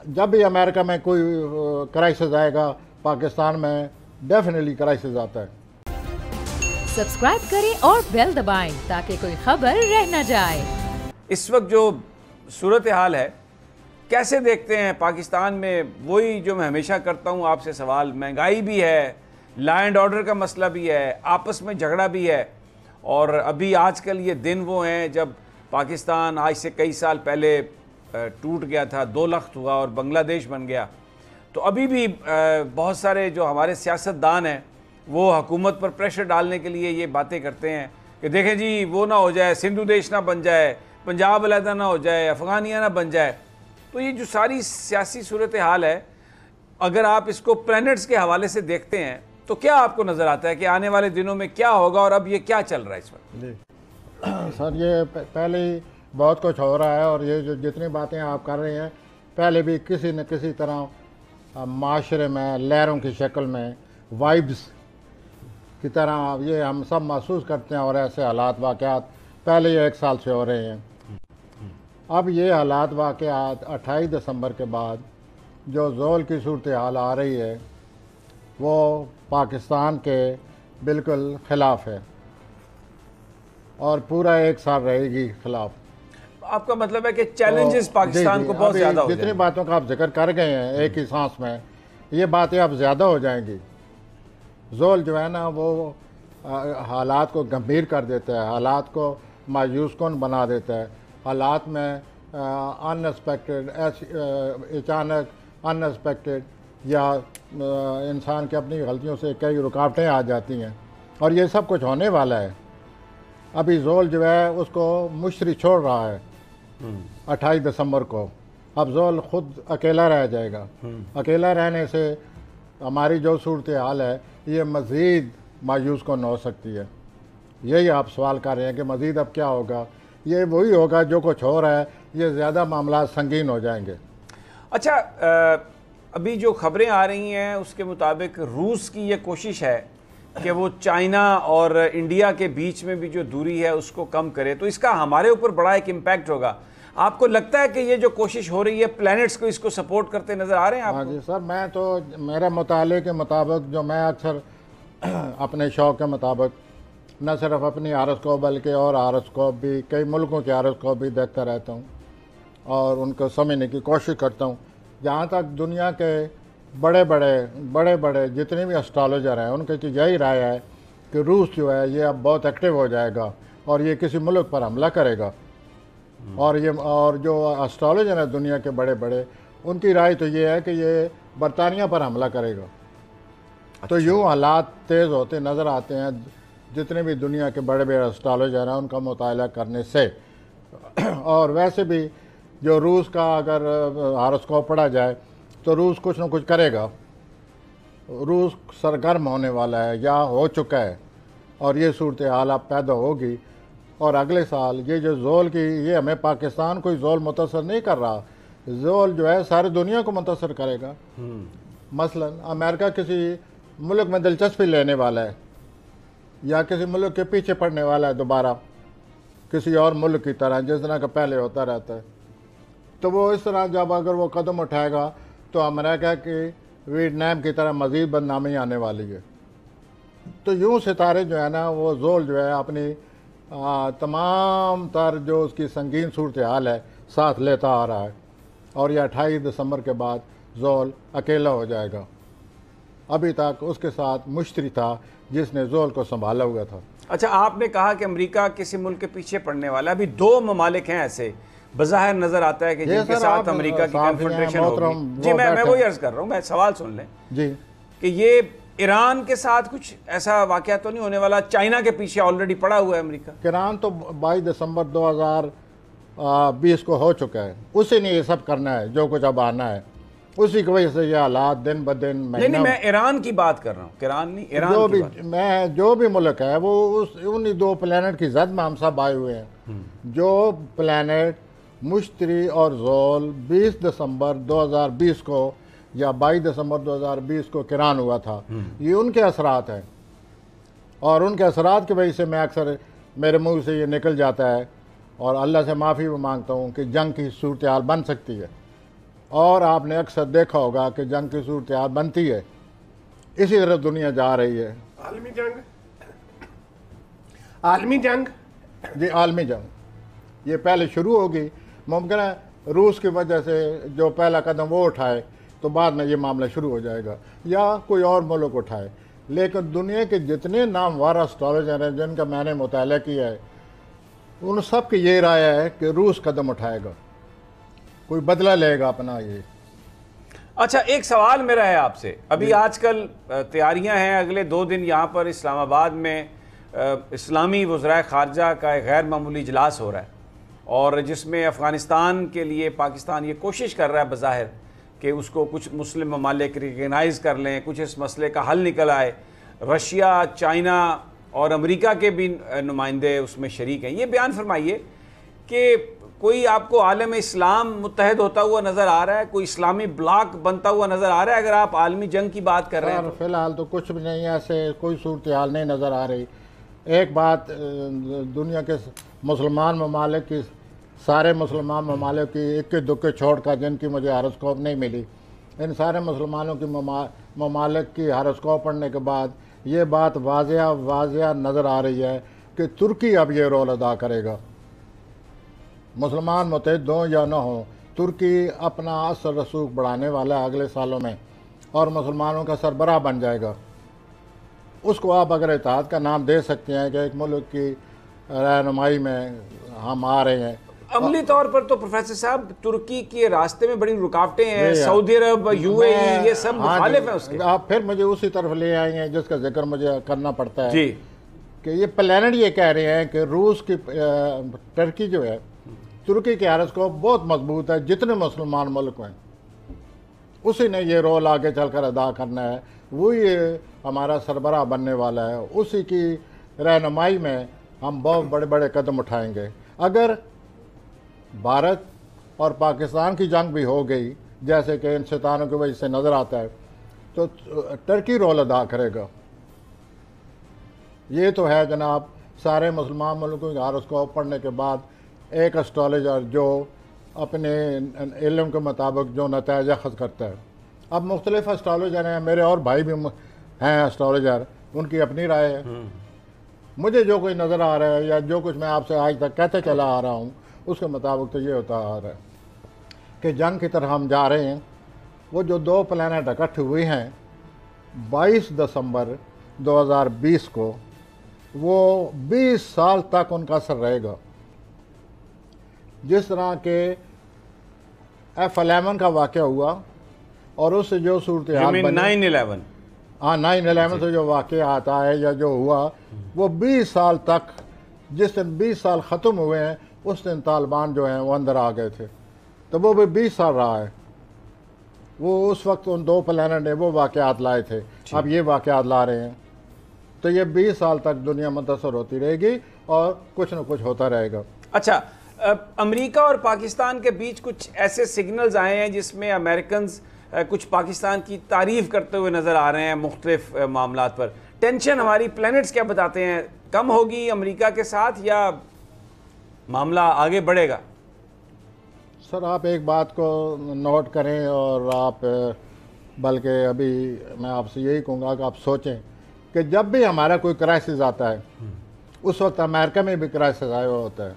जब भी अमेरिका में कोई क्राइसिस आएगा, पाकिस्तान में डेफिनेटली क्राइसिस आता है। सब्सक्राइब करें और बेल दबाएं ताकि कोई खबर रह न जाए। इस वक्त जो सूरत हाल है कैसे देखते हैं पाकिस्तान में? वही जो मैं हमेशा करता हूँ आपसे सवाल, महंगाई भी है, लॉ एंड ऑर्डर का मसला भी है, आपस में झगड़ा भी है, और अभी आजकल ये दिन वो हैं जब पाकिस्तान आज से कई साल पहले टूट गया था, दो लख्त हुआ और बांग्लादेश बन गया। तो अभी भी बहुत सारे जो हमारे सियासतदान हैं वो हुकूमत पर प्रेशर डालने के लिए ये बातें करते हैं कि देखें जी वो ना हो जाए, सिंधु देश ना बन जाए, पंजाब अलहदा ना हो जाए, अफ़गानिया ना बन जाए। तो ये जो सारी सियासी सूरत हाल है, अगर आप इसको प्लैनेट्स के हवाले से देखते हैं तो क्या आपको नज़र आता है कि आने वाले दिनों में क्या होगा और अब ये क्या चल रहा है इस वक्त? सर ये पहले ही बहुत कुछ हो रहा है, और ये जो जितनी बातें आप कर रहे हैं पहले भी किसी न किसी तरह माशरे में लहरों की शक्ल में वाइब्स की तरह ये हम सब महसूस करते हैं, और ऐसे हालात वाक़यात पहले ही 1 साल से हो रहे हैं। अब ये हालात वाक़यात 28 दिसंबर के बाद जो ज़ोल की सूरत हाल आ रही है वो पाकिस्तान के बिल्कुल ख़िलाफ़ है और पूरा 1 साल रहेगी ख़िलाफ़। आपका मतलब है कि चैलेंजेस पाकिस्तान को बहुत ज़्यादा हो जितनी जाएंगे। बातों का आप जिक्र कर गए हैं एक ही सांस में, ये बातें अब ज़्यादा हो जाएंगी। ज़ोल जो है ना वो हालात को गंभीर कर देता है, हालात को मायूस कौन बना देता है, हालात में अनएक्सपेक्टेड अचानक अनएक्सपेक्टेड या इंसान की अपनी गलतियों से कई रुकावटें आ जाती हैं, और ये सब कुछ होने वाला है। अभी ज़ोल जो है उसको मुश्तरी छोड़ रहा है 28 दिसंबर को। अब ज़ोल खुद अकेला रह जाएगा। अकेला रहने से हमारी जो सूरत हाल है ये मज़ीद मायूस कौन हो सकती है। यही आप सवाल कर रहे हैं कि मज़ीद अब क्या होगा। ये वही होगा जो कुछ हो रहा है, ये ज़्यादा मामला संगीन हो जाएंगे। अच्छा, अभी जो खबरें आ रही हैं उसके मुताबिक रूस की ये कोशिश है कि वो चाइना और इंडिया के बीच में भी जो दूरी है उसको कम करे, तो इसका हमारे ऊपर बड़ा एक इम्पैक्ट होगा। आपको लगता है कि ये जो कोशिश हो रही है प्लैनेट्स को इसको सपोर्ट करते नज़र आ रहे हैं आपको? हाँ जी सर, मैं तो मेरे मुताले के मुताबिक जो मैं अक्सर अपने शौक़ के मुताबिक न सिर्फ अपनी आरस्कोप बल्कि और आरस्कोप भी, कई मुल्कों के आरस्कोप भी देखता रहता हूँ और उनको समझने की कोशिश करता हूँ। जहाँ तक दुनिया के बड़े बड़े जितने भी एस्ट्रोलॉजर हैं उनकी तो यही राय है कि रूस जो है ये अब बहुत एक्टिव हो जाएगा और ये किसी मुल्क पर हमला करेगा। और जो एस्ट्रोलॉजर है दुनिया के बड़े उनकी राय तो ये है कि ये बरतानिया पर हमला करेगा। अच्छा। तो यूँ हालात तेज़ होते नज़र आते हैं जितने भी दुनिया के बड़े एस्ट्रोलॉजर हैं उनका मुताला करने से। और वैसे भी जो रूस का अगर हॉरोस्कोप पढ़ा जाए तो रूस कुछ न कुछ करेगा। रूस सरगर्म होने वाला है या हो चुका है, और ये सूरत हाल अब पैदा होगी। और अगले साल ये जो ज़ोल की, ये हमें पाकिस्तान को ज़ोल मुतासर नहीं कर रहा, ज़ोल जो है सारी दुनिया को मुतासर करेगा। मसलन अमेरिका किसी मुल्क में दिलचस्पी लेने वाला है या किसी मुल्क के पीछे पड़ने वाला है दोबारा किसी और मुल्क की तरह, जिस तरह का पहले होता रहता है, तो वो इस तरह जब अगर वो कदम उठाएगा तो अमेरिका की वियतनाम की तरह मज़ीद बदनामी आने वाली है। तो यूँ सितारे जो है ना वो ज़ोल जो है अपनी तमाम तर जो उसकी संगीन सूरत हाल है साथ लेता आ रहा है, और यह 28 दिसंबर के बाद ज़ोल अकेला हो जाएगा। अभी तक उसके साथ मुश्तरी था जिसने ज़ोल को संभाला हुआ था। अच्छा, आपने कहा कि अमेरिका किसी मुल्क के पीछे पड़ने वाला है। अभी 2 ममालिक हैं ऐसे बज़ाहिर नज़र आता है कि जिनके साथ अमेरिका की कन्फ्रंटेशन होगी। जी, मैं वही अर्ज़ कर रहा हूँ, मैं सवाल सुन लें जी कि ये ईरान के साथ कुछ ऐसा वाक़या तो नहीं होने वाला? चाइना के पीछे ऑलरेडी पड़ा हुआ है अमेरिका। ईरान तो 22 दिसंबर 2020 को हो चुका है, उसी ने ये सब करना है जो कुछ अब आना है, उसी की वजह से ये हालात दिन ब दिन नहीं, मैं ईरान की बात कर रहा हूँ, ईरान नहीं, ईरान जो की भी बात। मैं जो भी मुल्क है वो उन्हीं 2 प्लैनेट की जद में हम सब आए हुए हैं। जो प्लैनेट मुश्तरी और ज़ोल 20 दिसंबर 2020 को या 22 दिसंबर 2020 को किरान हुआ था, ये उनके असरात हैं, और उनके असरात की वजह से मैं अक्सर मेरे मुंह से ये निकल जाता है, और अल्लाह से माफ़ी भी मांगता हूँ कि जंग की सूरत हाल बन सकती है। और आपने अक्सर देखा होगा कि जंग की सूरत हाल बनती है, इसी तरह दुनिया जा रही है। आलमी जंग, आलमी जंग जी आलमी जंग ये पहले शुरू होगी, मुमकिन है रूस की वजह से जो पहला कदम वो उठाए तो बाद में ये मामला शुरू हो जाएगा, या कोई और मुल्क उठाए। लेकिन दुनिया के जितने नामवर एस्ट्रोलॉजर हैं जिनका मैंने मुताला किया है, उन सब की ये राय है कि रूस कदम उठाएगा, कोई बदला लेगा अपना ये। अच्छा, एक सवाल मेरा है आपसे। अभी आजकल तैयारियां हैं, अगले 2 दिन यहाँ पर इस्लामाबाद में इस्लामी वज़राए ख़ारजा का एक गैर मामूली इजलास हो रहा है, और जिसमें अफ़गानिस्तान के लिए पाकिस्तान ये कोशिश कर रहा है बज़ाहिर कि उसको कुछ मुस्लिम ममालिक रिकगनाइज़ कर लें, कुछ इस मसले का हल निकल आए। रशिया, चाइना और अमेरिका के भी नुमाइंदे उसमें शरीक हैं। ये बयान फरमाइए कि कोई आपको आलम इस्लाम मुत्तहद होता हुआ नज़र आ रहा है, कोई इस्लामी ब्लॉक बनता हुआ नज़र आ रहा है, अगर आप आलमी जंग की बात कर रहे हैं तो? फ़िलहाल तो कुछ भी नहीं, ऐसे कोई सूरत हाल नहीं नज़र आ रही। एक बात, दुनिया के मुसलमान ममालिक की, सारे मुसलमान ममालिक की इक्के दुक्के छोड़ कर जिनकी मुझे हारोस्कोप नहीं मिली, इन सारे मुसलमानों की ममालिक की हारोस्कोप पढ़ने के बाद ये बात वाज़िया नज़र आ रही है कि तुर्की अब ये रोल अदा करेगा। मुसलमान मुत्तहिद हों या न हों, तुर्की अपना असर रसूख बढ़ाने वाला है अगले सालों में और मुसलमानों का सरबराह बन जाएगा। उसको आप अगर इत्तेहाद का नाम दे सकते हैं कि एक मुल्क की रहनुमाई में हम आ रहे हैं। अमली तौर पर तो प्रोफेसर साहब तुर्की के रास्ते में बड़ी रुकावटें हैं, सऊदी अरब, यूएई, ये सब मुखालिफ हैं उसके। आप फिर मुझे उसी तरफ ले आएंगे जिसका जिक्र मुझे करना पड़ता है जी, कि ये प्लानट ये कह रहे हैं कि रूस की टर्की जो है, तुर्की के हारोस्कोप बहुत मजबूत है, जितने मुसलमान मुल्क हैं उसी ने ये रोल आगे चलकर अदा करना है, वो ये हमारा सरबराह बनने वाला है, उसी की रहनुमाई में हम बहुत बड़े बड़े कदम उठाएंगे। अगर भारत और पाकिस्तान की जंग भी हो गई, जैसे कि इन शैतानों की वजह से नज़र आता है, तो टर्की रोल अदा करेगा। ये तो है जनाब, सारे मुसलमान मुल्कों के हारोस्कोप पढ़ने के बाद एक एस्ट्रोलॉजर जो अपने इल्म के मुताबिक जो नतीजा अखज़ करता है। अब मुख्तलिफ एस्ट्रोलॉजर हैं, मेरे और भाई भी हैं एस्ट्रोलॉजर, उनकी अपनी राय है। मुझे जो कोई नज़र आ रहा है या जो कुछ मैं आपसे आज तक कहते चला आ रहा हूँ उसके मुताबिक तो ये होता आ रहा है कि जंग की तरह हम जा रहे हैं। वो जो 2 प्लैनेट इकट्ठे हुए हैं 22 दिसंबर 2020 को, वो 20 साल तक उनका असर रहेगा। जिस तरह के F11 का वाक़या हुआ और उससे जो सूरत हाल बनी, 9/11, हाँ 9/11 से जो वाक़या आता है या जो हुआ, वो 20 साल तक, जिस दिन 20 साल ख़त्म हुए हैं उस दिन तालिबान जो हैं वो अंदर आ गए थे, तो वो भी 20 साल रहा है। वो उस वक्त उन 2 प्लैनेट ने वो वाक़यात लाए थे, अब ये वाक़यात ला रहे हैं, तो ये 20 साल तक दुनिया मुतासर होती रहेगी और कुछ न कुछ होता रहेगा। अच्छा, अमेरिका और पाकिस्तान के बीच कुछ ऐसे सिग्नल्स आए हैं जिसमें अमेरिकन्स कुछ पाकिस्तान की तारीफ करते हुए नज़र आ रहे हैं मुख्तलिफ मामलात पर। टेंशन हमारी प्लैनेट्स क्या बताते हैं, कम होगी अमेरिका के साथ या मामला आगे बढ़ेगा? सर आप एक बात को नोट करें और आप, बल्कि अभी मैं आपसे यही कहूँगा कि आप सोचें कि जब भी हमारा कोई क्राइसिस आता है उस वक्त अमेरिका में भी क्राइसिस आया हुआ होता है।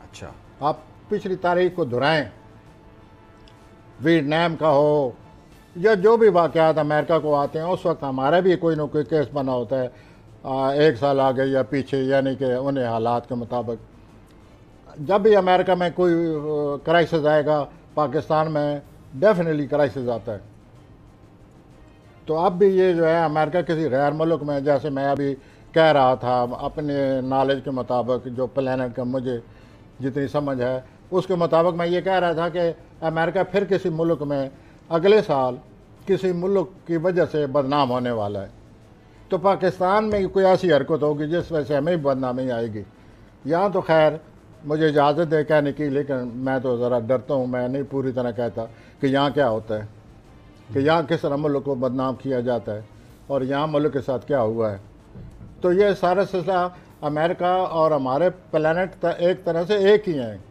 अच्छा, आप पिछली तारीख को दोहराएं, वियतनाम का हो या जो भी वाक़यात अमेरिका को आते हैं, उस वक्त हमारा भी कोई ना कोई केस बना होता है, 1 साल आगे या पीछे, यानी कि उन्हें हालात के मुताबिक। जब भी अमेरिका में कोई क्राइसिस आएगा, पाकिस्तान में डेफिनेटली क्राइसिस आता है। तो अब भी ये जो है अमेरिका किसी गैर मुल्क में, जैसे मैं अभी कह रहा था अपने नॉलेज के मुताबिक, जो प्लैनेट का मुझे जितनी समझ है उसके मुताबिक मैं ये कह रहा था कि अमेरिका फिर किसी मुल्क में अगले साल किसी मुल्क की वजह से बदनाम होने वाला है। तो पाकिस्तान में कोई ऐसी हरकत होगी जिस वजह से हमें भी बदनामी आएगी। यहाँ तो खैर मुझे इजाज़त है कहने की, लेकिन मैं तो ज़रा डरता हूँ, मैं नहीं पूरी तरह कहता कि यहाँ क्या होता है, कि यहाँ किस तरह मुल्क को बदनाम किया जाता है और यहाँ मुल्क के साथ क्या हुआ है। तो ये सारा सिलसिला अमेरिका और हमारे प्लैनेट एक तरह से एक ही हैं।